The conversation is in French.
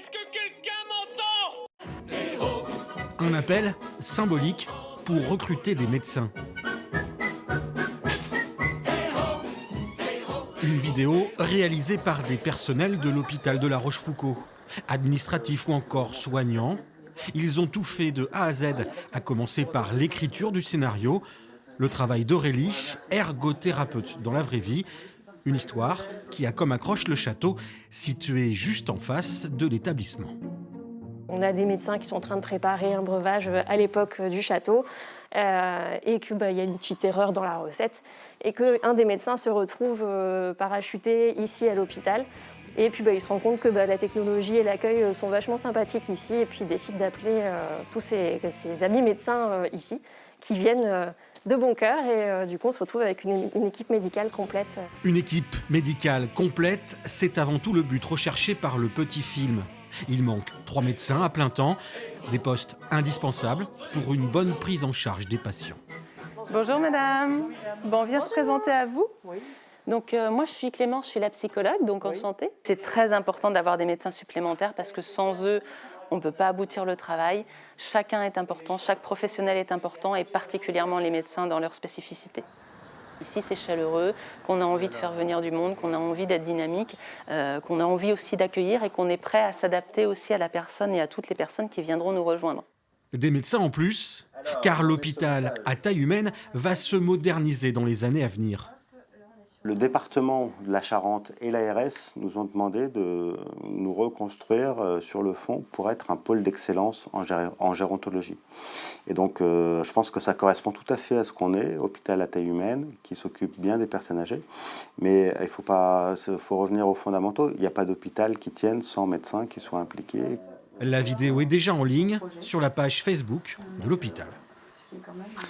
Est-ce que quelqu'un m'entend? Un appel symbolique pour recruter des médecins. Une vidéo réalisée par des personnels de l'hôpital de La Rochefoucauld, administratifs ou encore soignants. Ils ont tout fait de A à Z, à commencer par l'écriture du scénario, le travail d'Aurélie, ergothérapeute dans la vraie vie. Une histoire qui a comme accroche le château, situé juste en face de l'établissement. On a des médecins qui sont en train de préparer un breuvage à l'époque du château et qu'il y a une petite erreur dans la recette et qu'un des médecins se retrouve parachuté ici à l'hôpital. Et puis il se rend compte que la technologie et l'accueil sont vachement sympathiques ici et puis il décide d'appeler tous ses amis médecins ici qui viennent de bon cœur et du coup on se retrouve avec une équipe médicale complète. Une équipe médicale complète, c'est avant tout le but recherché par le petit film. Il manque 3 médecins à plein temps, des postes indispensables pour une bonne prise en charge des patients. Bonjour madame, bon, on vient se présenter à vous. Oui. Donc moi je suis Clémence, je suis la psychologue, donc enchantée. C'est très important d'avoir des médecins supplémentaires parce que sans eux, on ne peut pas aboutir le travail. Chacun est important, chaque professionnel est important et particulièrement les médecins dans leur spécificité. Ici, c'est chaleureux, qu'on a envie de faire venir du monde, qu'on a envie d'être dynamique, qu'on a envie aussi d'accueillir et qu'on est prêt à s'adapter aussi à la personne et à toutes les personnes qui viendront nous rejoindre. Des médecins en plus, car l'hôpital à taille humaine va se moderniser dans les années à venir. Le département de la Charente et l'ARS nous ont demandé de nous reconstruire sur le fond pour être un pôle d'excellence en gérontologie. Et donc je pense que ça correspond tout à fait à ce qu'on est, hôpital à taille humaine, qui s'occupe bien des personnes âgées. Mais il faut revenir aux fondamentaux. Il n'y a pas d'hôpital qui tienne sans médecins qui soient impliqués. La vidéo est déjà en ligne sur la page Facebook de l'hôpital.